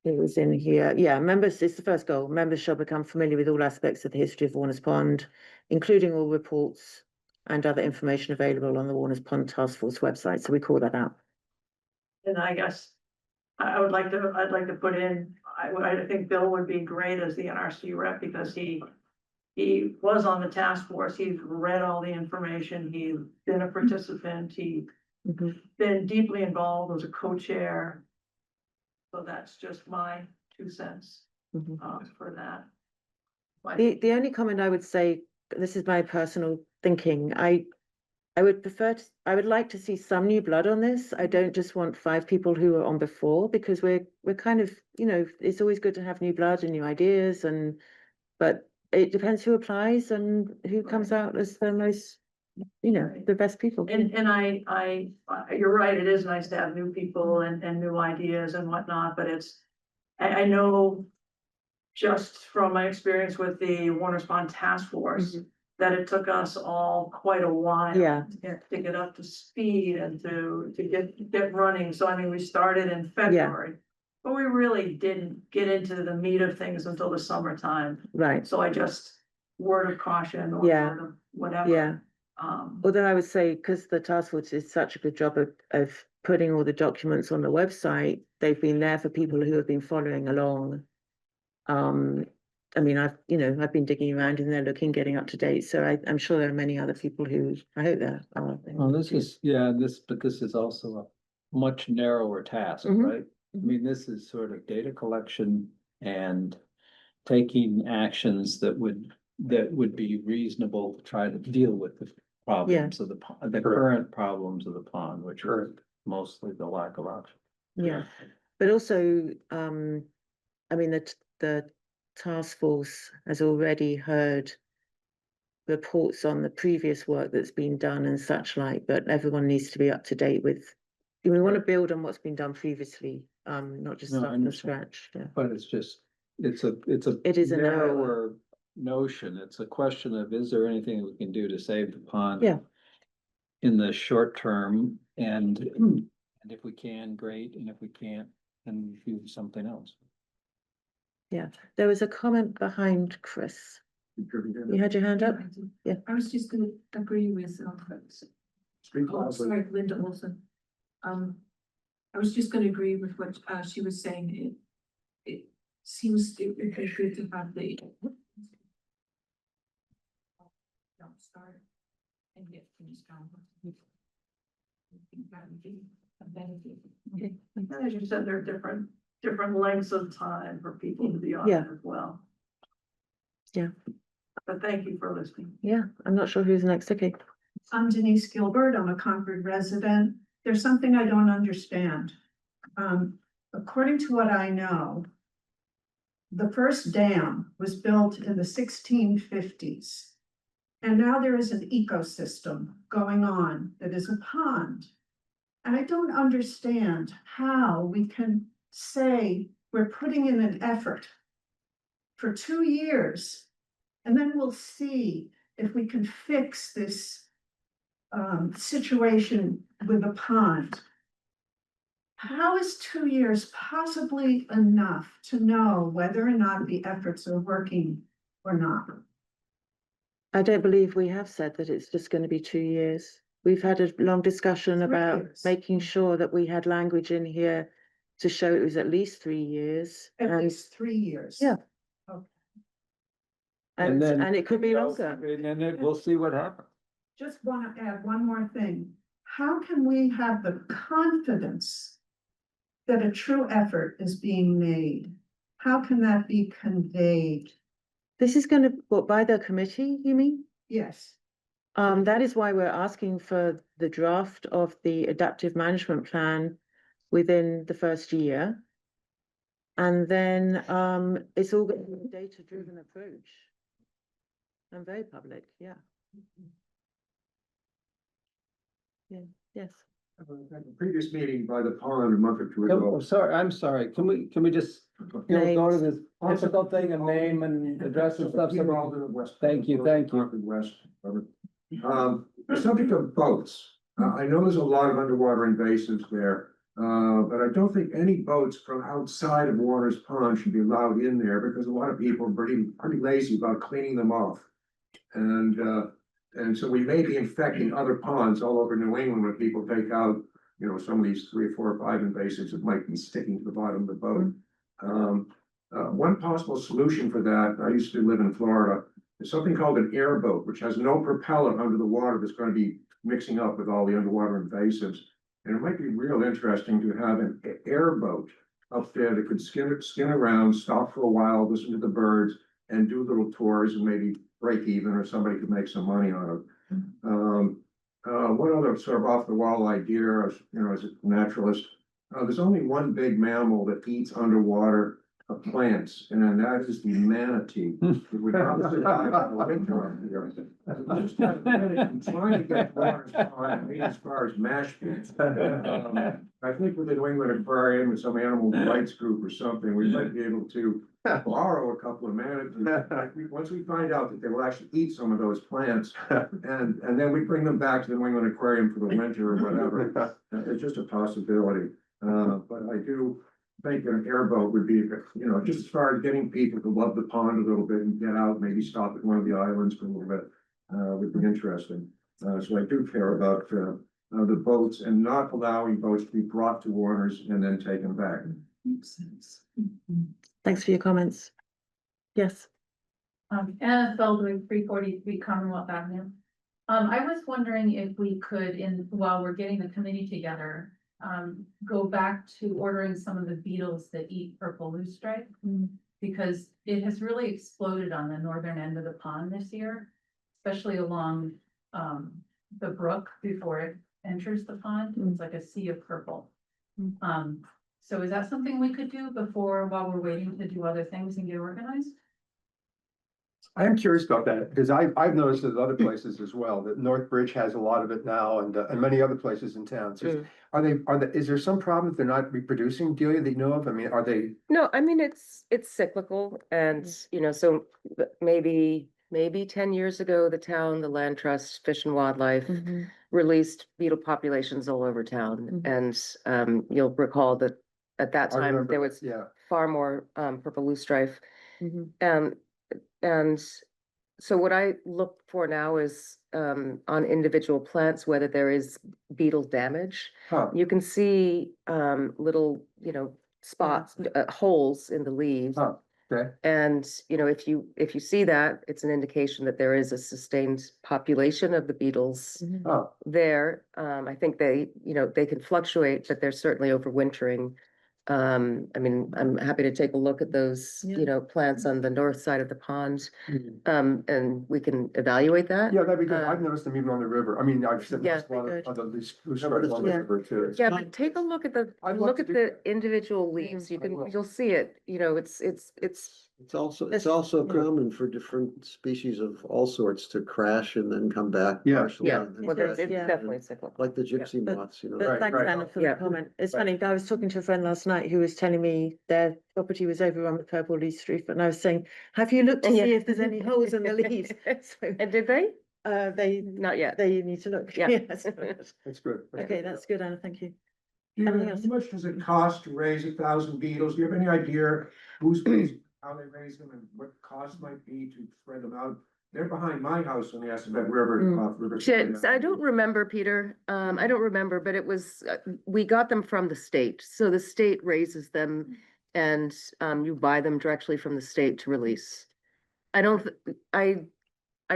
it was in here. Yeah, members, it's the first goal. Members shall become familiar with all aspects of the history of Warner's Pond, including all reports and other information available on the Warner's Pond Task Force website. So we call that out. And I guess I'd like to put in, I think Bill would be great as the NRC rep because he was on the task force. He's read all the information. He's been a participant. He's been deeply involved as a co-chair. So that's just my 2 cents for that. The only comment I would say, this is my personal thinking, I would like to see some new blood on this. I don't just want 5 people who were on before, because we're kind of, you know, it's always good to have new blood and new ideas, but it depends who applies and who comes out as the most, you know, the best people. And you're right, it is nice to have new people and new ideas and whatnot, but I know just from my experience with the Warner's Pond Task Force, that it took us all quite a while. Yeah. To get up to speed and to get running. So I mean, we started in February. But we really didn't get into the meat of things until the summertime. Right. So I just, word of caution or Yeah. word of whatever. Yeah. Although I would say, because the task force did such a good job of putting all the documents on the website, they've been there for people who have been following along. I mean, I've been digging around and they're looking, getting up to date. So I'm sure there are many other people who, I hope there are. Well, this is also a much narrower task, right? I mean, this is sort of data collection and taking actions that would be reasonable to try to deal with the problems of the current problems of the pond, which are mostly the lack of oxygen. Yeah, but also, I mean, the task force has already heard reports on the previous work that's been done and such like, but everyone needs to be up to date with, we want to build on what's been done previously, not just start from scratch. Yeah. But it's a It is a narrower notion. It's a question of, is there anything we can do to save the pond? Yeah. In the short term, and if we can, great, and if we can't, then we do something else. Yeah, there was a comment behind Chris. You had your hand up? Yeah. I was just gonna agree with, sorry, Linda Olson. I was just gonna agree with what, she was saying. It seems it would be good to have the don't start and get things going. I think that would be a benefit. Okay. As you said, there are different lengths of time for people to be on Yeah. it as well. Yeah. But thank you for listening. Yeah, I'm not sure who's next. Okay. I'm Denise Gilbert. I'm a Concord resident. There's something I don't understand. According to what I know, the first dam was built in the 1650s. And now there is an ecosystem going on that is a pond. And I don't understand how we can say we're putting in an effort for 2 years, and then we'll see if we can fix this situation with a pond. How is 2 years possibly enough to know whether or not the efforts are working or not? I don't believe we have said that it's just going to be 2 years. We've had a long discussion 3 about years. making sure that we had language in here to show it was at least 3 years. At And, least 3 years. Yeah. Okay. and, then, and it could be you know, longer. And then we'll see what happens. Just want to add one more thing. How can we have the confidence that a true effort is being made? How can that be conveyed? This is going to, what, by the committee, you mean? Yes. That is why we're asking for the draft of the adaptive management plan within the first year. And then, it's all going to be a data-driven approach. And very public, yeah. Yeah, yes. At the previous meeting by the pond a month or two Oh, ago. sorry, I'm sorry. Can we just, you know, go to this difficult thing of name and address and stuff? Peter Alden of West. Thank you, thank you. Concord West. The subject of boats. I know there's a lot of underwater invasives there. But I don't think any boats from outside of Waters Pond should be allowed in there because a lot of people are pretty lazy about cleaning them off. And so we may be infecting other ponds all over New England when people take out, you know, some of these 3 or 4 or 5 invasives that might be sticking to the bottom of the boat. One possible solution for that, I used to live in Florida, is something called an airboat, which has no propellant under the water that's going to be mixing up with all the underwater invasives. And it might be real interesting to have an airboat up there that could skin around, stop for a while, listen to the birds, and do little tours and maybe break even, or somebody could make some money on it. One other sort of off the wall idea, as you know, as a naturalist, there's only one big mammal that eats underwater plants, and that is the manatee. It would not survive the winter on the earth. I'm just kind of trying to get Waters Pond, as far as mash pits. I think with the New England Aquarium and some animal rights group or something, we might be able to borrow a couple of manatees. Once we find out that they will actually eat some of those plants, and then we bring them back to the New England Aquarium for the winter or whatever. It's just a possibility. But I do think an airboat would be, you know, just as far as getting people to love the pond a little bit and get out, maybe stop at one of the islands for a little bit, would be interesting. So I do care about the boats and not allowing boats to be brought to Warner's and then taken back. Makes sense. Thanks for your comments. Yes. Anna Feldwig, 343 Commonwealth Avenue. I was wondering if we could, while we're getting the committee together, go back to ordering some of the beetles that eat purple loosestrife. Because it has really exploded on the northern end of the pond this year, especially along the brook before it enters the pond. It's like a sea of purple. So is that something we could do while we're waiting to do other things and get organized? I am curious about that, because I've noticed it at other places as well, that North Bridge has a lot of it now, and many other places in town. So is there some problem that they're not reproducing, Delia, that you know of? I mean, are they? No, I mean, it's cyclical and, you know, so maybe 10 years ago, the Land Trust, Fish and Wildlife released beetle populations all over town. And you'll recall that at that I time, remember there that, was yeah. far more purple loosestrife. And so what I look for now is on individual plants, whether there is beetle damage. You can see little, you know, spots, holes in the leaves. Okay. And, you know, if you see that, it's an indication that there is a sustained population of the beetles there. I think they, you know, they can fluctuate, but they're certainly overwintering. I mean, I'm happy to take a look at those, Yeah. you know, plants on the north side of the pond. Mhm. And we can evaluate that. Yeah, that'd be good. Uh, I've noticed them even on the river. I mean, I've seen Yeah, a lot good. of other loose but shrubs it's on the just- river too. Yeah, but take a look at I'd love to at do the that. individual leaves. You I will. you'll see it, you know, it's It's also, It's- it's also yeah. common for different species of all sorts to crash and then come back Yeah, partially. yeah, and then well, crash it's yeah. definitely cyclical. Like the gypsy But- moths, you know. But Right, thanks, right. Anna, for Yeah. the comment. It's Right. funny, I was talking to a friend last night who was telling me their property was overrun with purple leaf streak, and I was saying, have you looked to Yeah. see if there's any holes in the leaves? So, And did they? they Not yet. need to look. Yeah. Yes. That's good. Okay, that's good, Anna, thank you. Do Anything you, else? how much does it cost to raise 1,000 beetles? Do you have any idea who's raising, how they raise them and what the cost might be to spread them out? They're behind my house on the Assabet River, River. I don't remember, Peter. I don't remember, but it was, we got them from the state. So the state raises them and you buy them directly from the state to release. I don't, I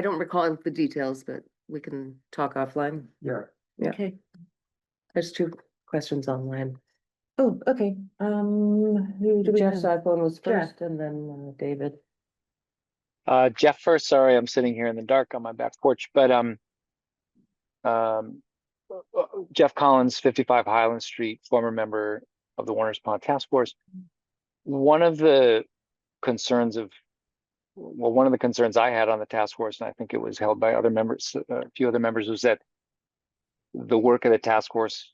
don't recall the details, but we can talk offline. Yeah. Yeah. Okay. There's two questions online. Oh, okay, who do we Jeff's have? iPhone was Jeff. first and then David. Jeff first, sorry, I'm sitting here in the dark on my back porch, but, Jeff Collins, 55 Highland Street, former member of the Warner's Pond Task Force. One of the concerns one of the concerns I had on the task force, and I think it was held by other members, a few other members, was that the work of the task force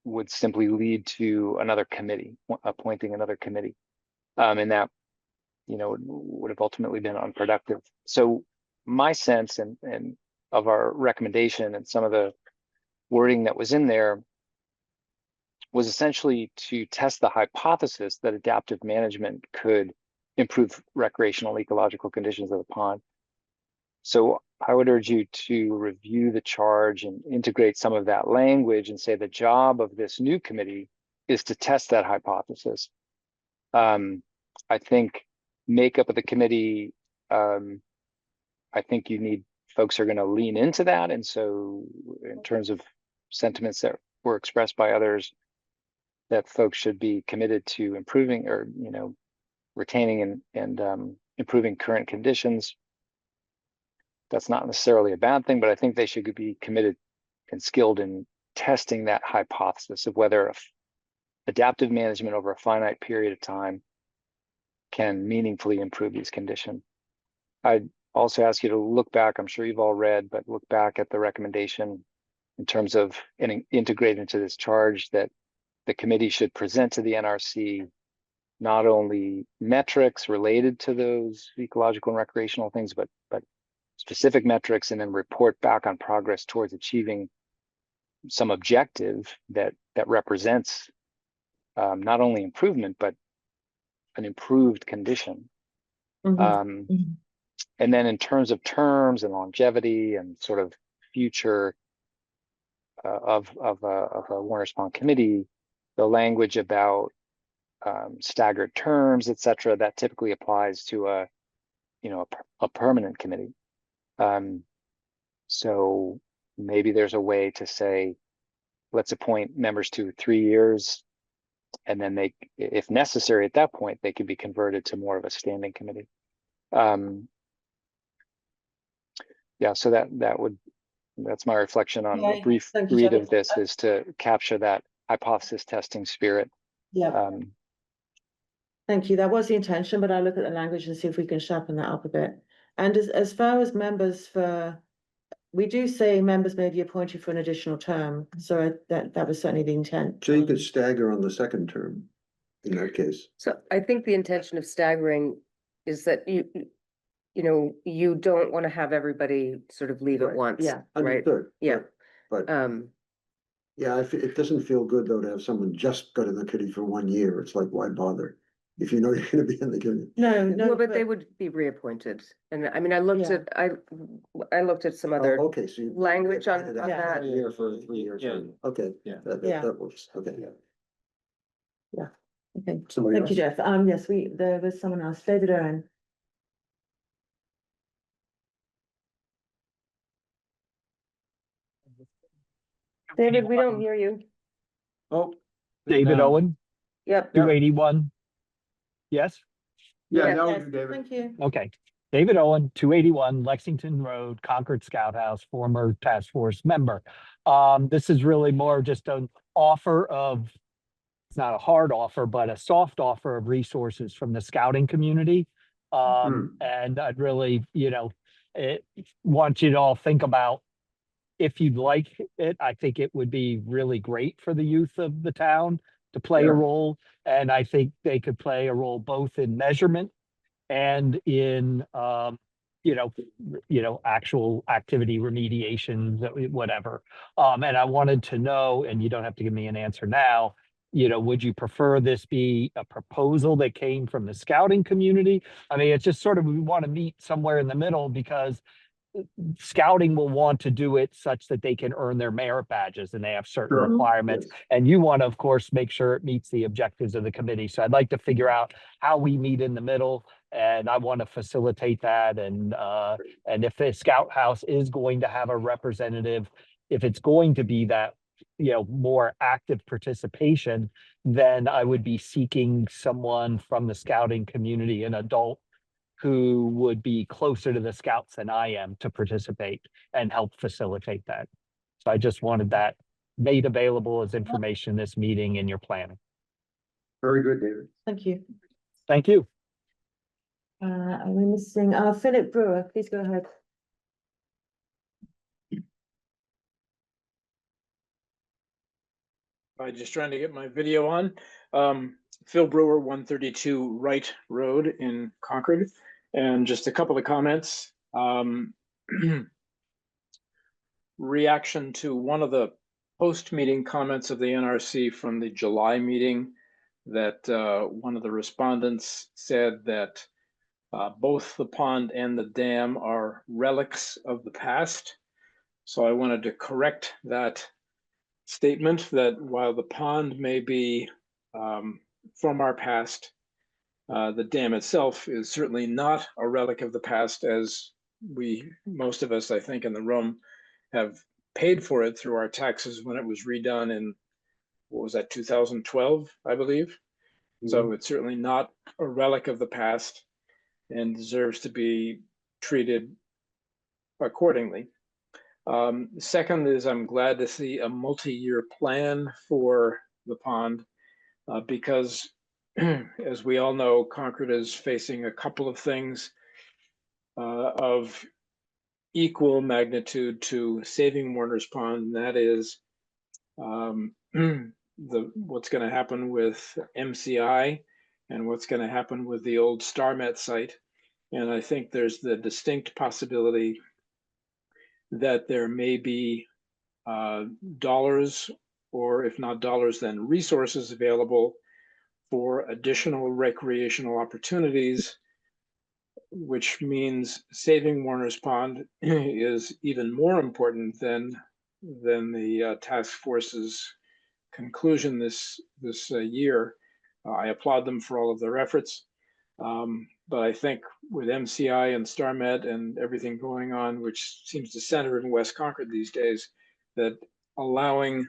would simply lead to another committee, appointing another committee. And that, you know, would have ultimately been unproductive. So my sense and of our recommendation and some of the wording that was in there was essentially to test the hypothesis that adaptive management could improve recreational ecological conditions of the pond. So I would urge you to review the charge and integrate some of that language and say the job of this new committee is to test that hypothesis. I think makeup of the committee, I think you need folks who are going to lean into that. And so in terms of sentiments that were expressed by others, that folks should be committed to improving or, you know, retaining and improving current conditions. That's not necessarily a bad thing, but I think they should be committed and skilled in testing that hypothesis of whether adaptive management over a finite period of time can meaningfully improve these conditions. I'd also ask you to look back, I'm sure you've all read, but look back at the recommendation in terms of integrate into this charge that the committee should present to the NRC not only metrics related to those ecological and recreational things, but specific metrics, and then report back on progress towards achieving some objective that represents not only improvement, but an improved condition. Mhm. And then in terms of terms and longevity and sort of future of a Warner's Pond committee, the language about staggered terms, et cetera, that typically applies to a permanent committee. So maybe there's a way to say, let's appoint members to 3 years, and then they, if necessary at that point, they could be converted to more of a standing committee. Yeah, so that's my reflection on a brief Thank you, read Jenny. of this, is to capture that hypothesis testing spirit. Yeah, thank you. That was the intention, but I'll look at the language and see if we can sharpen that up a bit. And as far as members we do say members may be appointed for an additional term, so that was certainly the intent. So you could stagger on the second term in that case. So I think the intention of staggering is that you know, you don't want to have everybody sort of leave at Right. once. Yeah. Right. Understood. Yeah. But Yeah, it doesn't feel good though to have someone just go to the committee for 1 year. It's like, why bother? If you know you're gonna be in the committee. No, well, but they would be reappointed. And I mean, I looked Yeah. at, I looked at some other Okay, so you. language on added that. a year for a 3 years. Yeah. Okay. Yeah. Yeah. That works. Okay. Okay, Somebody thank you, else? Jeff. Yes, there was someone else, David Owen. David, we don't hear you. Oh. David now. Owen. Yep. 281? Yes? Yeah, Yeah, now we Yes, do, David. thank you. Okay. David Owen, 281 Lexington Road, Concord Scout House, former task force member. This is really more just an offer of, it's not a hard offer, but a soft offer of resources from the scouting community. And I'd really, want you to all think about, if you'd like it, I think it would be really great for the youth of the town to play a Yeah. role. And I think they could play a role both in measurement and in, actual activity remediation, whatever. And I wanted to know, and you don't have to give me an answer now, would you prefer this be a proposal that came from the scouting community? I mean, it's just sort of, we want to meet somewhere in the middle, because scouting will want to do it such that they can earn their merit badges, and they have certain Sure. requirements. Yes. And you want to, of course, make sure it meets the objectives of the committee. So I'd like to figure out how we meet in the middle, and I want to facilitate that. And if the Scout House is going to have a representative, if it's going to be that, more active participation, then I would be seeking someone from the scouting community, an adult who would be closer to the scouts than I am, to participate and help facilitate that. So I just wanted that made available as information this meeting in your planning. Very good, David. Thank you. Thank you. Are we missing, Philip Brewer, please go ahead. I'm just trying to get my video on. Phil Brewer, 132 Wright Road in Concord. And just a couple of comments. Reaction to one of the post-meeting comments of the NRC from the July meeting, that one of the respondents said that both the pond and the dam are relics of the past. So I wanted to correct that statement, that while the pond may be from our past, the dam itself is certainly not a relic of the past, as most of us, I think, in the room have paid for it through our taxes when it was redone in, what was that, 2012, I believe. So it's certainly not a relic of the past and deserves to be treated accordingly. Second is, I'm glad to see a multi-year plan for the pond, because as we all know, Concord is facing a couple of things of equal magnitude to saving Warner's Pond, and that is what's going to happen with MCI and what's going to happen with the old StarMet site. And I think there's the distinct possibility that there may be dollars, or if not dollars, then resources available for additional recreational opportunities, which means saving Warner's Pond is even more important than the task force's conclusion this year. I applaud them for all of their efforts. But I think with MCI and StarMed and everything going on, which seems to center in West Concord these days, that allowing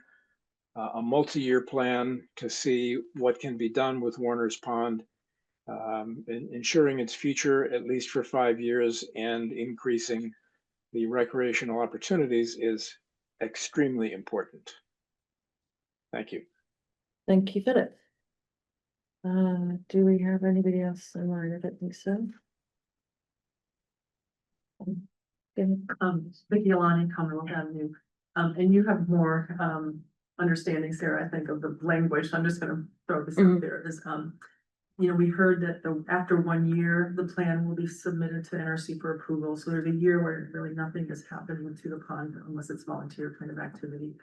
a multi-year plan to see what can be done with Warner's Pond, and ensuring its future at least for 5 years, and increasing the recreational opportunities is extremely important. Thank you. Thank you, Philip. Do we have anybody else online? I don't think so. Vicky Alani, Commonwealth Avenue. And you have more understanding, Sarah, I think, of the language. So I'm just gonna throw this out there. Is we heard that after 1 year, the plan will be submitted to NRC for approval. So there's a year where really nothing has happened to the pond unless it's volunteer kind of activity.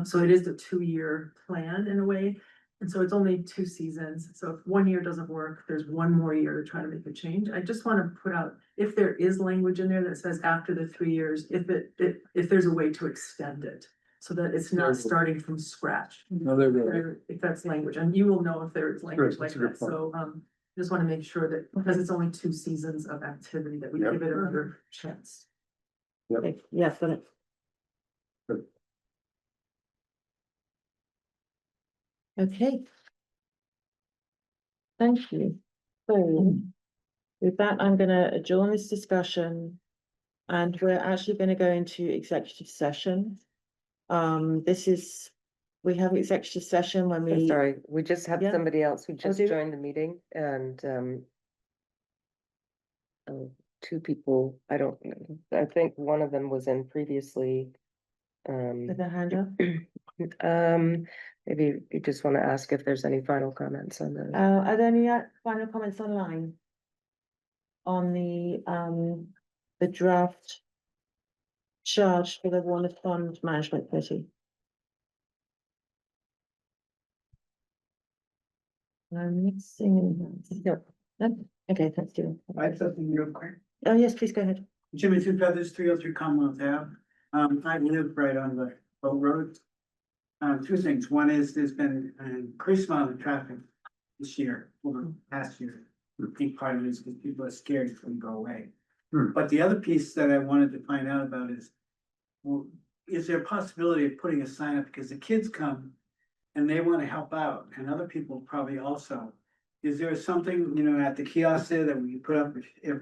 So it is a 2-year plan in a way. And so it's only 2 seasons. So if 1 year doesn't work, there's 1 more year to try to make a change. I just want to put out, if there is language in there that says after the 3 years, if there's a way to extend it, so that it's not starting from scratch. No, they're really. If that's language, and you will know if there is language Good, like that's a good that. point. So just want to make sure that, because it's only 2 seasons of activity, that we Yep. give it another chance. Okay, yeah, Philip. Okay. Thank you. So with that, I'm gonna adjourn this discussion. And we're actually gonna go into executive session. This is, we have executive session when we. Sorry, we just have Yeah. somebody else who just do we? joined the meeting and, two people, I don't, I think one of them was in previously. With a hand up. Maybe you just want to ask if there's any final comments on the. Are there any final comments online? On the draft charge for the Warner Fund Management Committee? I'm not seeing any hands. No, okay, thanks, Julie. I have something real quick. Oh, yes, please go ahead. Jimmy Two Feathers, 303 Commonwealth Ave. I live right on the boat road. Two things. One is there's been an increased amount of traffic this year, over the past year. I think part of it is because people are scared it's gonna go away. But the other piece that I wanted to find out about is, well, is there a possibility of putting a sign up because the kids come and they want to help out and other people probably also. Is there something, you know, at the kiosk there that we can put up if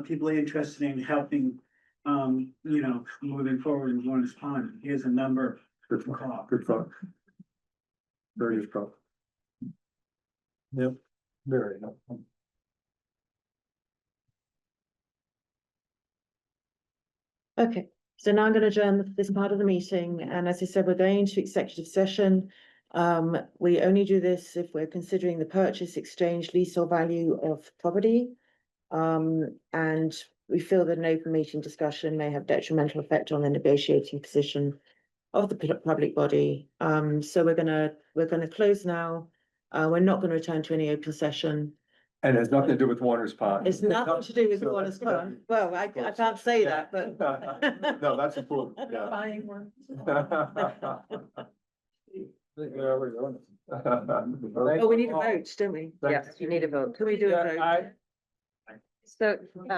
people are interested in helping, you know, moving forward in Warner's Pond? Here's a number. Good thought, good thought. Very good thought. Yep, very helpful. Okay, so now I'm going to adjourn this part of the meeting, and as I said, we're going into executive session. We only do this if we're considering the purchase, exchange, lease or value of property. And we feel that an open meeting discussion may have detrimental effect on the negotiating position of the public body. So we're gonna close now. We're not gonna return to any open session. And it has nothing to do with Warner's Pond. It's nothing to do with So Warner's that's- Pond. Well, I can't say that, but. No, that's important, yeah. Buying one. Oh, we need a vote, don't we? Yes, you need a vote. Can we do a vote? So, Oh,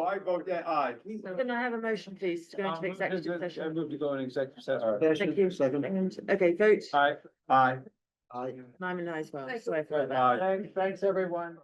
I vote yeah, aye. Can I have a motion, please, to go into executive I session? moved to go in executive session. Thank you. Second. And, okay, vote. Aye. Aye. Aye. I'm an aye as well. Sorry for that. Aye. Thanks, everyone.